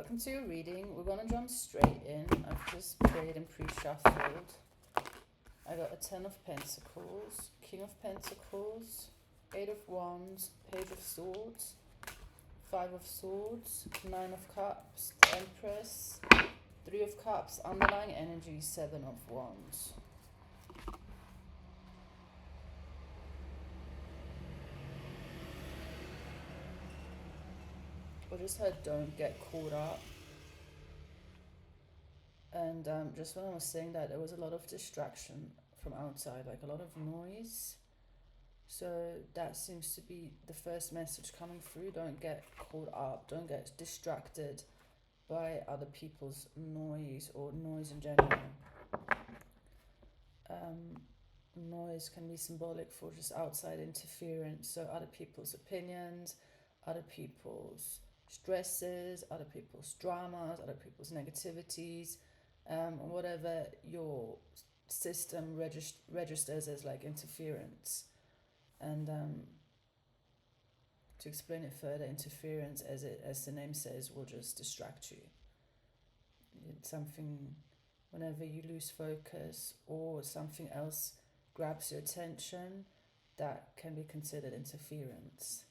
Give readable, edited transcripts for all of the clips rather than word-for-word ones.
welcome to your reading. We're going to jump straight in. I've just prayed and pre-shuffled. I got a 10 of Pentacles, King of Pentacles, 8 of Wands, Page of Swords, 5 of Swords, 9 of Cups, the Empress, 3 of Cups, underlying energy, 7 of Wands. I just heard don't get caught up. And just when I was saying that, there was a lot of distraction from outside, like a lot of noise. So that seems to be the first message coming through. Don't get caught up. Don't get distracted by other people's noise or noise in general. Noise can be symbolic for just outside interference. So other people's opinions, other people's stresses, other people's dramas, other people's negativities, whatever your system registers as like interference. And to explain it further, interference, as the name says, will just distract you. It's something, whenever you lose focus or something else grabs your attention, that can be considered interference.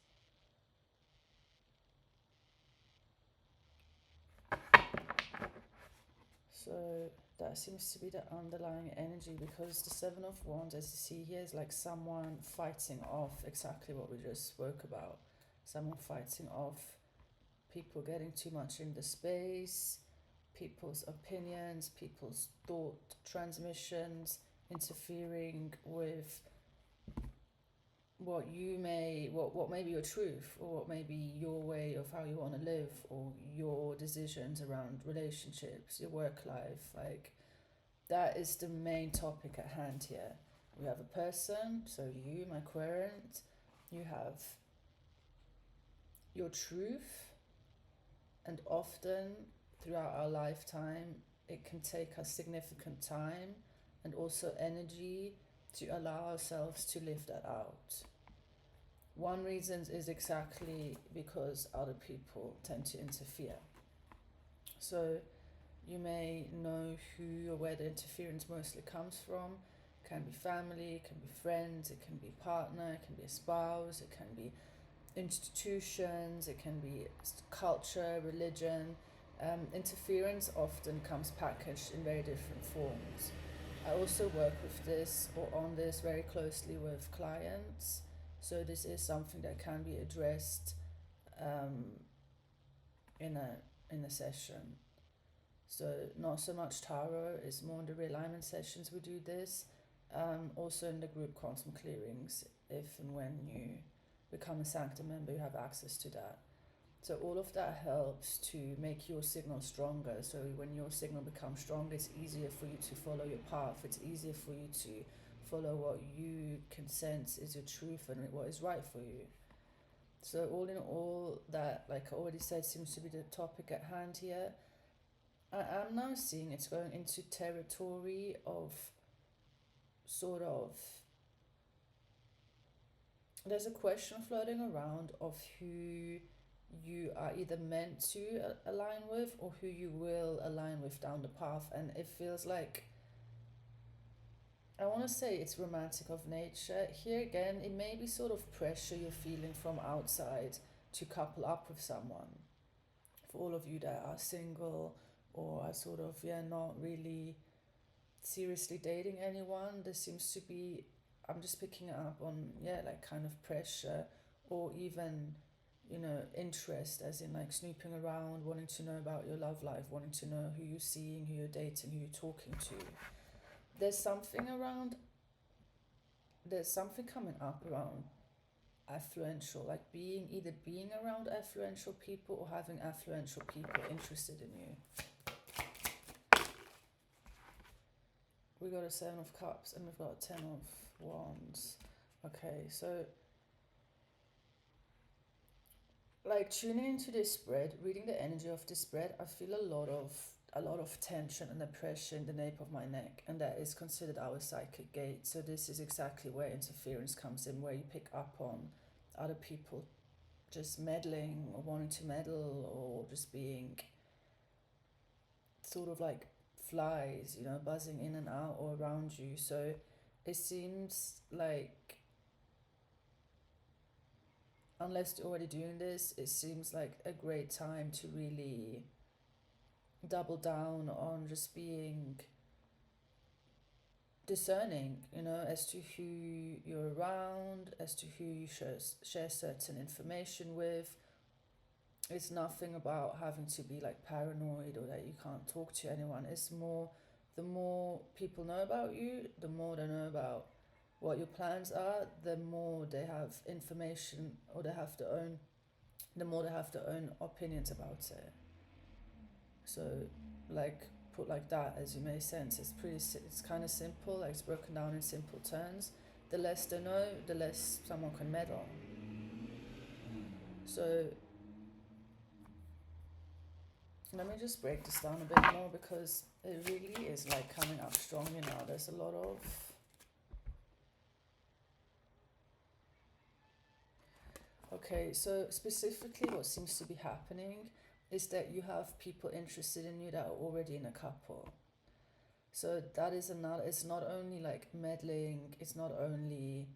So that seems to be the underlying energy, because the 7 of Wands, as you see here, is like someone fighting off exactly what we just spoke about. Someone fighting off people getting too much in the space, people's opinions, people's thought transmissions, interfering with what may be your truth, or what may be your way of how you want to live, or your decisions around relationships, your work life. Like, that is the main topic at hand here. We have a person, so you, my querent, you have your truth, and often throughout our lifetime it can take us significant time and also energy to allow ourselves to live that out. One reason is exactly because other people tend to interfere. So you may know who or where the interference mostly comes from. It can be family, it can be friends, it can be partner, it can be a spouse, it can be institutions, it can be culture, religion. Interference often comes packaged in very different forms. I also work with this, or on this, very closely with clients. So this is something that can be addressed in a session. So not so much tarot, it's more in the realignment sessions we do this. Also in the group quantum clearings, if and when you become a Sanctum member, you have access to that. So all of that helps to make your signal stronger. So when your signal becomes stronger, it's easier for you to follow your path. It's easier for you to follow what you can sense is your truth and what is right for you. So all in all, that, like I already said, seems to be the topic at hand here. I'm now seeing it's going into territory of sort of, there's a question floating around of who you are either meant to align with, or who you will align with down the path. And it feels like, I want to say it's romantic of nature. Here again, it may be sort of pressure you're feeling from outside to couple up with someone. For all of you that are single, or are sort of, not really seriously dating anyone, there seems to be, I'm just picking up on, like kind of pressure, or even, interest, as in like snooping around, wanting to know about your love life, wanting to know who you're seeing, who you're dating, who you're talking to. There's something coming up around affluential, like either being around affluential people or having affluential people interested in you. We got a 7 of Cups and we've got a 10 of Wands. Okay, so like tuning into this spread, reading the energy of this spread, I feel a lot of tension and oppression in the nape of my neck, and that is considered our psychic gate. So this is exactly where interference comes in, where you pick up on other people just meddling or wanting to meddle, or just being sort of like flies, buzzing in and out or around you. So it seems like, unless you're already doing this, it seems like a great time to really double down on just being discerning, as to who you're around, as to who you share certain information with. It's nothing about having to be like paranoid or that you can't talk to anyone. It's more, the more people know about you, the more they know about what your plans are, the more they have information, or the more they have their own opinions about it. So, like, put like that, as you may sense, it's kind of simple, like it's broken down in simple terms. The less they know, the less someone can meddle. So let me just break this down a bit more, because it really is like coming up strongly now. There's a lot of okay, so specifically what seems to be happening is that you have people interested in you that are already in a couple. So that is another, it's not only like meddling, it's not only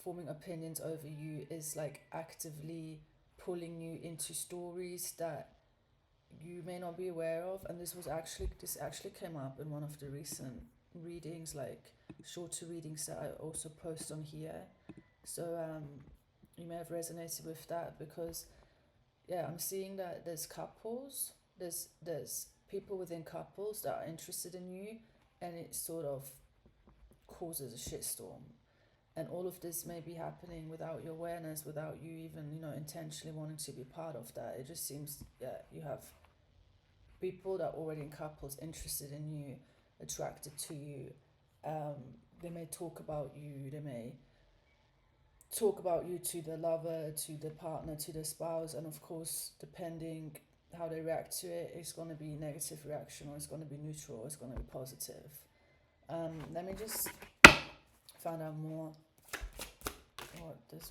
forming opinions over you, it's like actively pulling you into stories that you may not be aware of. And this actually came up in one of the recent readings, like shorter readings that I also post on here. So you may have resonated with that, because I'm seeing that there's people within couples that are interested in you, and it sort of causes a shitstorm. And all of this may be happening without your awareness, without you even, intentionally wanting to be part of that. It just seems, you have people that are already in couples interested in you, attracted to you. They may talk about you, they may talk about you to the lover, to the partner, to the spouse, and of course, depending how they react to it, it's going to be negative reaction, or it's going to be neutral, or it's going to be positive. Let me just find out more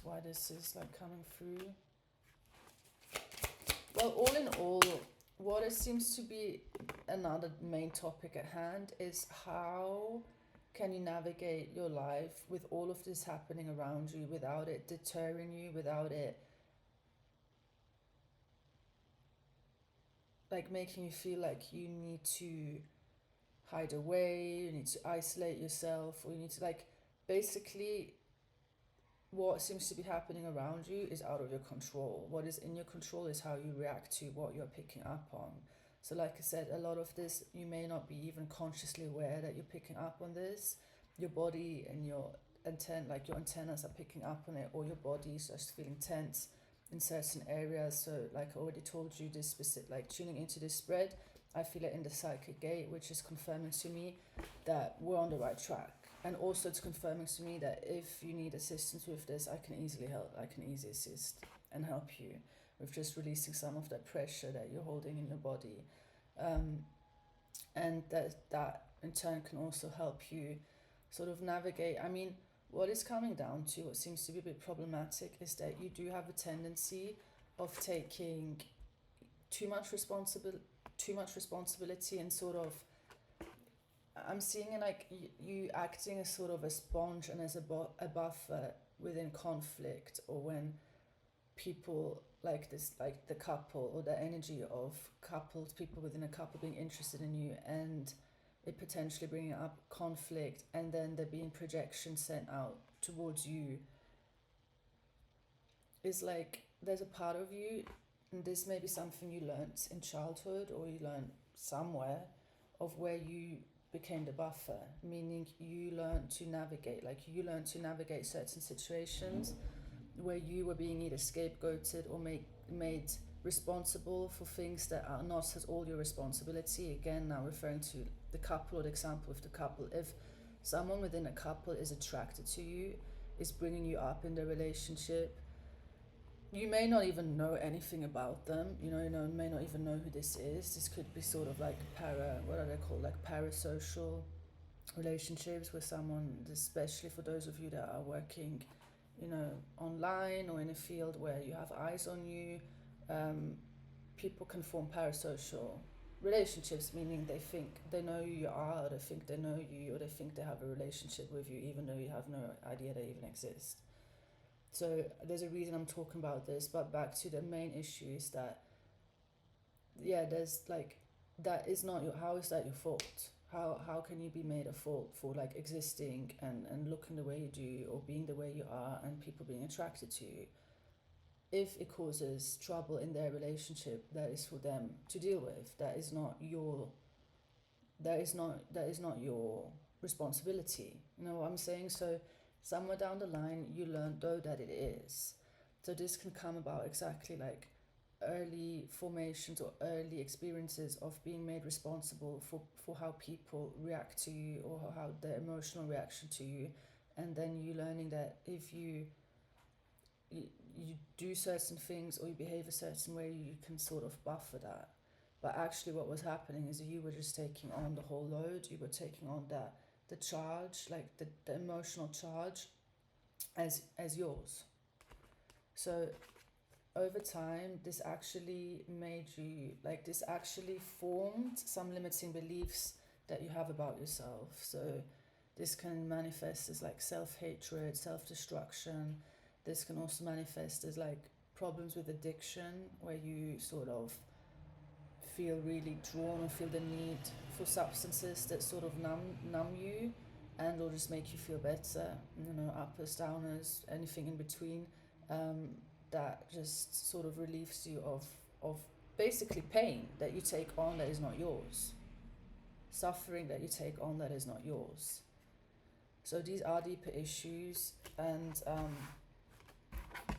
why this is like coming through. Well, all in all, what it seems to be another main topic at hand is how can you navigate your life with all of this happening around you without it deterring you, without it like making you feel like you need to hide away, you need to isolate yourself, or you need to like, basically what seems to be happening around you is out of your control. What is in your control is how you react to what you're picking up on. So like I said, a lot of this, you may not be even consciously aware that you're picking up on this. Your body and your antennas are picking up on it, or your body is just feeling tense in certain areas. So like I already told you, this specific, like tuning into this spread, I feel it in the psychic gate, which is confirming to me that we're on the right track. And also it's confirming to me that if you need assistance with this, I can easily help. I can easily assist and help you with just releasing some of that pressure that you're holding in your body. And that in turn can also help you sort of navigate. I mean, what is coming down to, what seems to be a bit problematic, is that you do have a tendency of taking too much responsibility, and sort of, I'm seeing it like you acting as sort of a sponge and as a buffer within conflict, or when people like this, like the couple, or the energy of couples, people within a couple being interested in you, and it potentially bringing up conflict, and then there being projection sent out towards you. Is like there's a part of you, and this may be something you learned in childhood, or you learned somewhere, of where you became the buffer, meaning you learned to navigate certain situations where you were being either scapegoated or made responsible for things that are not at all your responsibility. Again, now referring to the couple, or the example with the couple, if someone within a couple is attracted to you, is bringing you up in the relationship, you may not even know anything about them, may not even know who this is. This could be sort of like parasocial relationships with someone, especially for those of you that are working, online, or in a field where you have eyes on you. People can form parasocial relationships, meaning they think they know who you are, or they think they know you, or they think they have a relationship with you, even though you have no idea they even exist. So there's a reason I'm talking about this, but back to the main issue is that, yeah, there's like, that is not your, how is that your fault? How can you be made a fault for like existing and looking the way you do, or being the way you are, and people being attracted to you? If it causes trouble in their relationship, that is for them to deal with. That is not your, that is not your responsibility. You know what I'm saying? So somewhere down the line you learn though that it is. So this can come about exactly like early formations or early experiences of being made responsible for how people react to you, or how their emotional reaction to you. And then you learning that if you do certain things, or you behave a certain way, you can sort of buffer that. But actually what was happening is you were just taking on the whole load. You were taking on that, the charge, like the emotional charge, as yours. So over time this actually made you, like, this actually formed some limiting beliefs that you have about yourself. So this can manifest as like self-hatred, self-destruction. This can also manifest as like problems with addiction, where you sort of feel really drawn and feel the need for substances that sort of numb you, and or just make you feel better, you know, uppers, downers, anything in between, that just sort of relieves you of basically pain that you take on that is not yours, suffering that you take on that is not yours. So these are deeper issues, and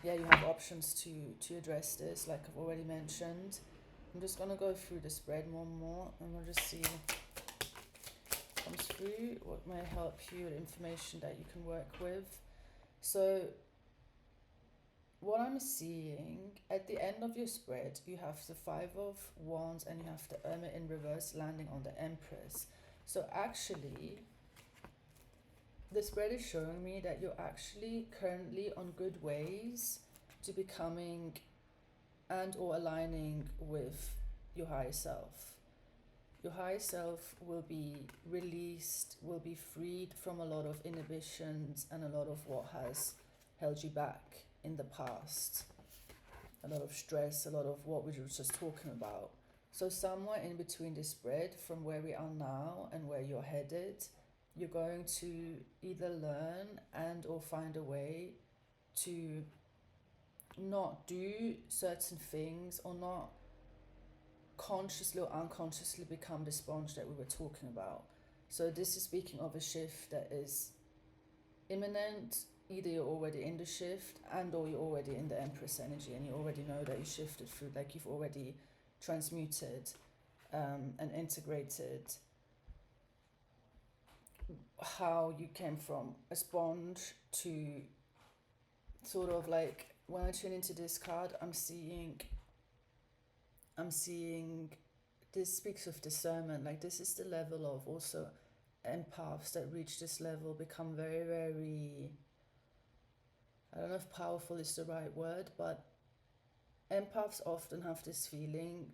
yeah, you have options to address this, like I've already mentioned. I'm just gonna go through the spread one more, and we'll just see what comes through, what may help you, the information that you can work with. So what I'm seeing at the end of your spread, you have the Five of Wands and you have the Hermit in reverse landing on the Empress. So actually, the spread is showing me that you're actually currently on good ways to becoming and or aligning with your higher self. Your higher self will be released, will be freed from a lot of inhibitions and a lot of what has held you back in the past. A lot of stress, a lot of what we were just talking about. So somewhere in between this spread, from where we are now and where you're headed, you're going to either learn and or find a way to not do certain things, or not consciously or unconsciously become the sponge that we were talking about. So this is speaking of a shift that is imminent. Either you're already in the shift, and or you're already in the Empress energy, and you already know that you shifted through, like you've already transmuted and integrated how you came from a sponge to sort of like, when I tune into this card, I'm seeing this speaks of discernment. Like, this is the level of also empaths that reach this level become very, very, I don't know if powerful is the right word, but empaths often have this feeling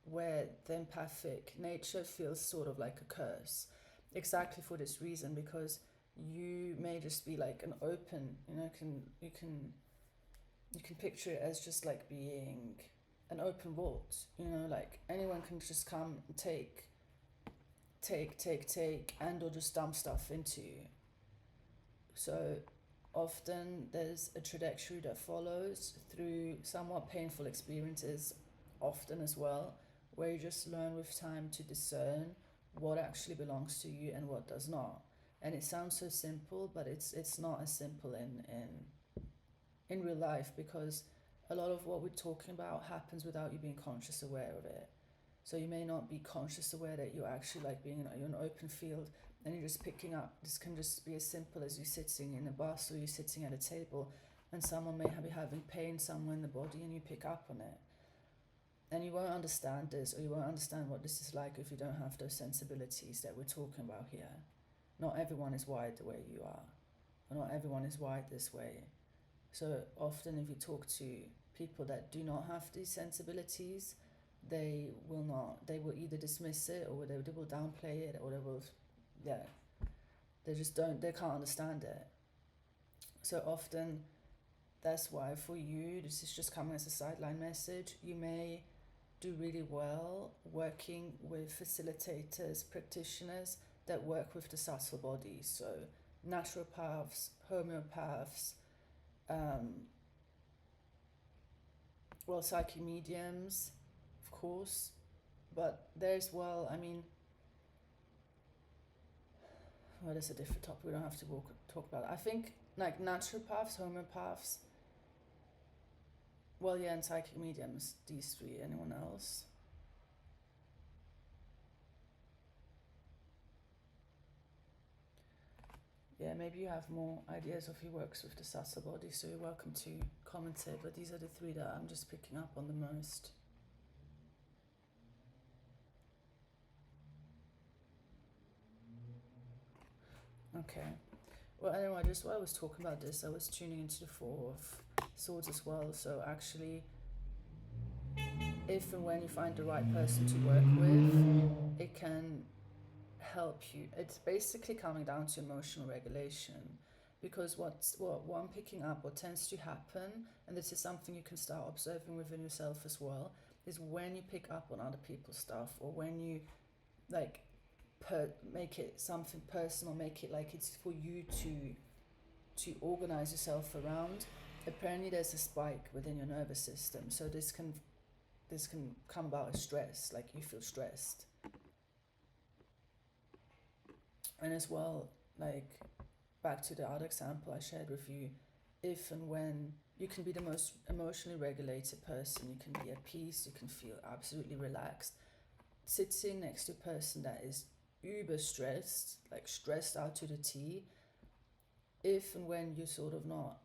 where the empathic nature feels sort of like a curse. Exactly for this reason, because you may just be like an open, you can picture it as just like being an open vault, like anyone can just come and take, and or just dump stuff into you. So often there's a trajectory that follows through somewhat painful experiences, often as well, where you just learn with time to discern what actually belongs to you and what does not. And it sounds so simple, but it's not as simple in real life, because a lot of what we're talking about happens without you being conscious aware of it. So you may not be conscious aware that you're actually like you're in an open field, and you're just picking up. This can just be as simple as you sitting in a bus, or you sitting at a table, and someone may be having pain somewhere in the body, and you pick up on it. And you won't understand this, or you won't understand what this is like, if you don't have those sensibilities that we're talking about here. Not everyone is wired the way you are, or not everyone is wired this way. So often if you talk to people that do not have these sensibilities, they will either dismiss it, or they will downplay it, or they can't understand it. So often, that's why for you, this is just coming as a sideline message, you may do really well working with facilitators, practitioners that work with the subtle body. So naturopaths, homeopaths, psychic mediums, of course, but there's that's a different topic. We don't have to talk about it. I think like naturopaths, homeopaths, and psychic mediums, these three. Anyone else? Yeah, maybe you have more ideas of who works with the subtle body, so you're welcome to comment it, but these are the three that I'm just picking up on the most. Okay. Well, anyway, just while I was talking about this, I was tuning into the Four of Swords as well. So actually, if and when you find the right person to work with, it can help you. It's basically coming down to emotional regulation, because what I'm picking up, what tends to happen, and this is something you can start observing within yourself as well, is when you pick up on other people's stuff, or when you like make it something personal, make it like it's for you to organize yourself around. Apparently there's a spike within your nervous system, so this can come about as stress, like you feel stressed. And as well, like back to the other example I shared with you, if and when you can be the most emotionally regulated person, you can be at peace, you can feel absolutely relaxed, sitting next to a person that is uber stressed, like stressed out to the T, if and when you're sort of not,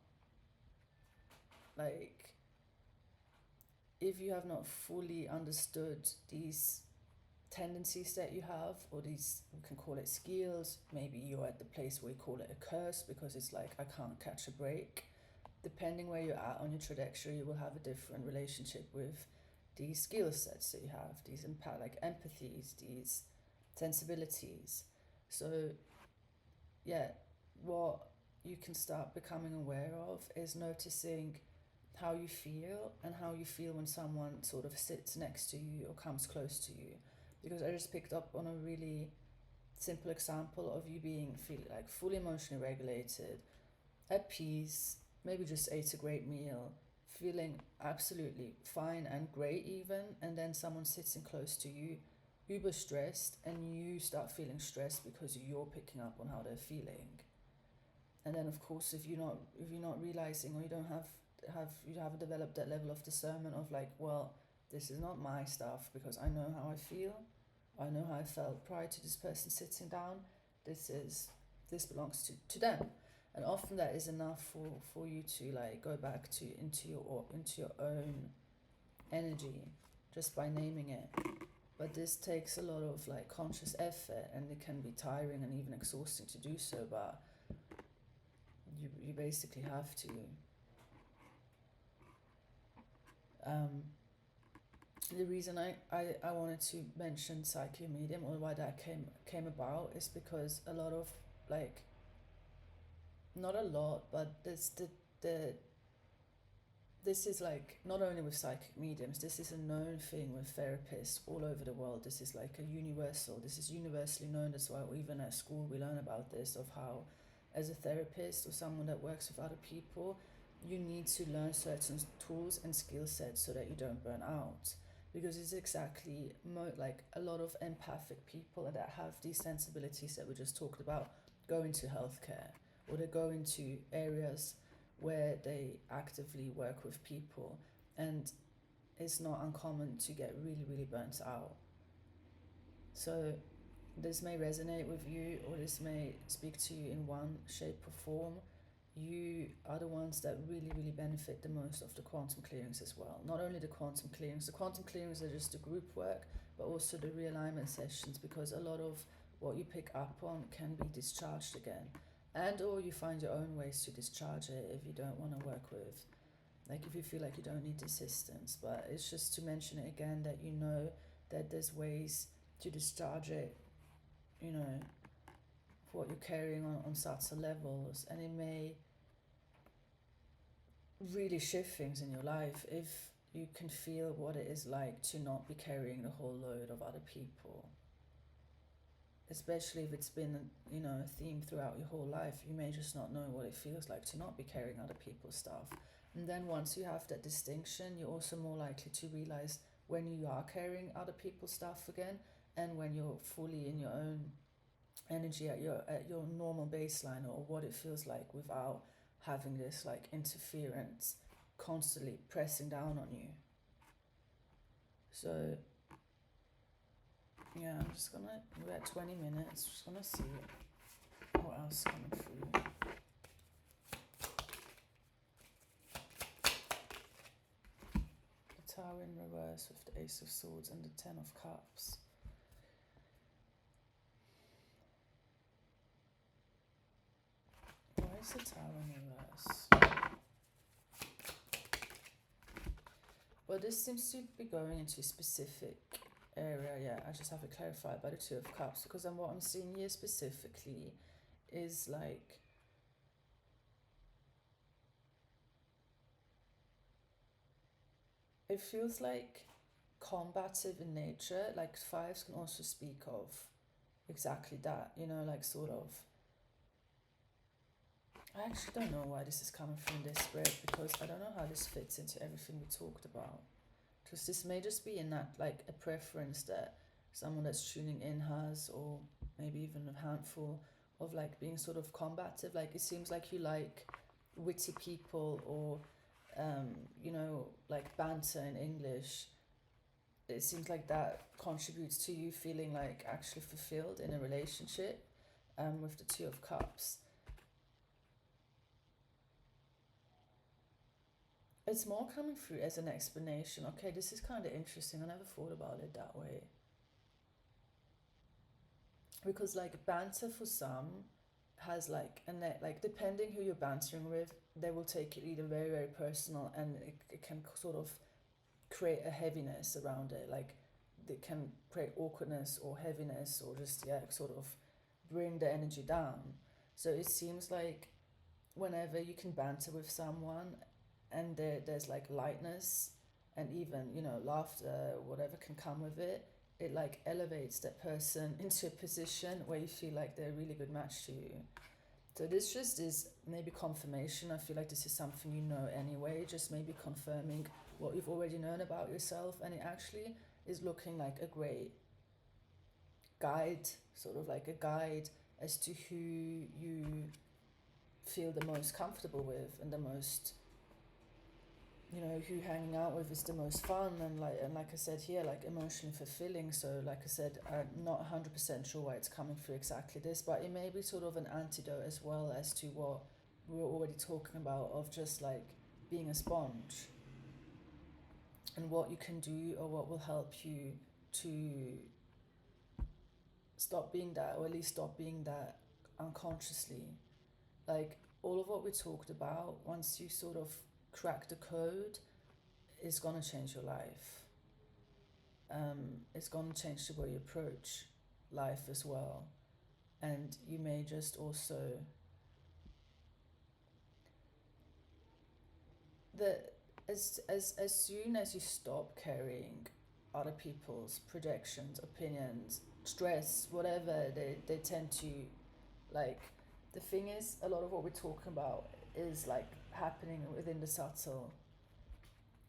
like, if you have not fully understood these tendencies that you have, or these, we can call it skills, maybe you're at the place where you call it a curse, because it's like, I can't catch a break. Depending where you're at on your trajectory, you will have a different relationship with these skill sets that you have, these like empathies, these sensibilities. So yeah, what you can start becoming aware of is noticing how you feel, and how you feel when someone sort of sits next to you or comes close to you. Because I just picked up on a really simple example of you being like fully emotionally regulated, at peace, maybe just ate a great meal, feeling absolutely fine and great even, and then someone sitting close to you, uber stressed, and you start feeling stressed because you're picking up on how they're feeling. And then of course, if you're not realizing, or you haven't developed that level of discernment of like, well, this is not my stuff, because I know how I feel, I know how I felt prior to this person sitting down, this belongs to them. And often that is enough for you to like go back into your own energy, just by naming it. But this takes a lot of like conscious effort, and it can be tiring and even exhausting to do so, but you basically have to. The reason I wanted to mention psychic medium, or why that came about, is because a lot of like, not a lot, but this is like, not only with psychic mediums, this is a known thing with therapists all over the world. This is like this is universally known as well. Even at school we learn about this, of how as a therapist or someone that works with other people, you need to learn certain tools and skill sets so that you don't burn out. Because it's exactly like a lot of empathic people that have these sensibilities that we just talked about go into healthcare, or they go into areas where they actively work with people, and it's not uncommon to get really, really burnt out. So this may resonate with you, or this may speak to you in one shape or form. You are the ones that really, really benefit the most of the quantum clearings as well. Not only the quantum clearings are just the group work, but also the realignment sessions, because a lot of what you pick up on can be discharged again. And or you find your own ways to discharge it if you don't want to work with like if you feel like you don't need assistance. But it's just to mention it again, that you know that there's ways to discharge it, you know, for what you're carrying on subtle levels, and it may really shift things in your life if you can feel what it is like to not be carrying the whole load of other people. Especially if it's been, you know, a theme throughout your whole life, you may just not know what it feels like to not be carrying other people's stuff. And then once you have that distinction, you're also more likely to realize when you are carrying other people's stuff again, and when you're fully in your own energy at your normal baseline, or what it feels like without having this like interference constantly pressing down on you. So yeah, I'm just gonna, we're at 20 minutes, just gonna see what else is coming through. The Tower in reverse with the Ace of Swords and the Ten of Cups. Why is the Tower in reverse? Well, this seems to be going into a specific area. Yeah, I just have it clarified by the Two of Cups, because then what I'm seeing here specifically is like, it feels like combative in nature. Like fives can also speak of exactly that, you know, like sort of, I actually don't know why this is coming from this spread, because I don't know how this fits into everything we talked about. Because this may just be in that, like a preference that someone that's tuning in has, or maybe even a handful of like being sort of combative. Like it seems like you like witty people, or you know, like banter in English. It seems like that contributes to you feeling like actually fulfilled in a relationship, with the Two of Cups. It's more coming through as an explanation. Okay, this is kind of interesting. I never thought about it that way. Because like banter for some has like a net, like depending who you're bantering with, they will take it either very, very personal, and it can sort of create a heaviness around it. Like it can create awkwardness or heaviness, or just, yeah, sort of bring the energy down. So it seems like whenever you can banter with someone, and there's like lightness, and even, you know, laughter, whatever can come with it, it like elevates that person into a position where you feel like they're a really good match to you. So this just is maybe confirmation. I feel like this is something you know anyway, just maybe confirming what you've already known about yourself, and it actually is looking like a great guide, sort of like a guide as to who you feel the most comfortable with, and the most, you know, who hanging out with is the most fun, and like I said here, like emotionally fulfilling. So like I said, I'm not 100% sure why it's coming through exactly this, but it may be sort of an antidote as well as to what we were already talking about, of just like being a sponge, and what you can do, or what will help you to stop being that, or at least stop being that unconsciously. Like all of what we talked about, once you sort of crack the code, is going to change your life. It's going to change the way you approach life as well. And you may just also, the as soon as you stop carrying other people's projections, opinions, stress, whatever they tend to, like, the thing is, a lot of what we're talking about is like happening within the subtle,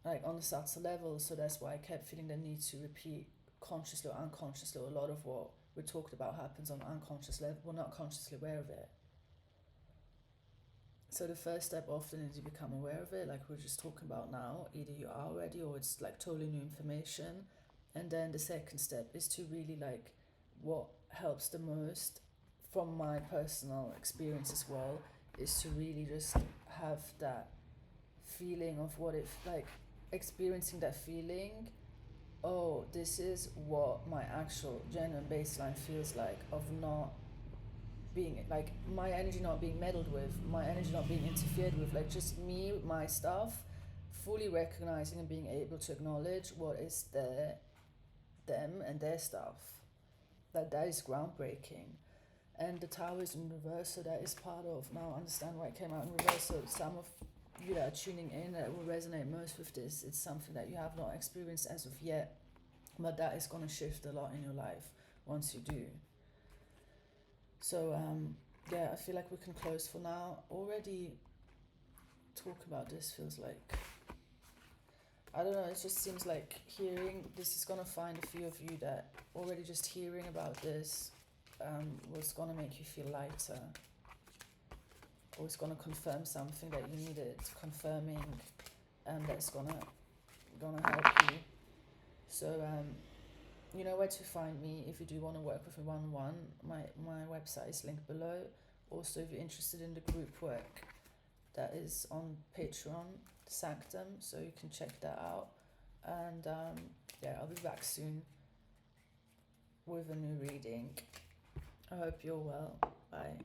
like on the subtle level. So that's why I kept feeling the need to repeat, consciously or unconsciously. A lot of what we talked about happens on unconscious level. We're not consciously aware of it. So the first step often is you become aware of it, like we're just talking about now. Either you are already, or it's like totally new information. And then the second step is to really, like, what helps the most from my personal experience as well, is to really just have that feeling of what it, like, experiencing that feeling. Oh, this is what my actual genuine baseline feels like, of not being, like, my energy not being meddled with, my energy not being interfered with, like just me, my stuff, fully recognizing and being able to acknowledge what is them and their stuff. That is groundbreaking. And the Tower is in reverse, so that is part of, now I understand why it came out in reverse. So some of you that are tuning in that will resonate most with this, it's something that you have not experienced as of yet, but that is going to shift a lot in your life once you do. So yeah, I feel like we can close for now. Already talk about this feels like, I don't know, it just seems like hearing this is going to find a few of you that already just hearing about this was going to make you feel lighter, or it's going to confirm something that you needed confirming, and that's gonna help you. So you know where to find me if you do want to work with me one-on-one. My website is linked below. Also, if you're interested in the group work, that is on Patreon, Sanctum, so you can check that out. And yeah, I'll be back soon with a new reading. I hope you're well. Bye.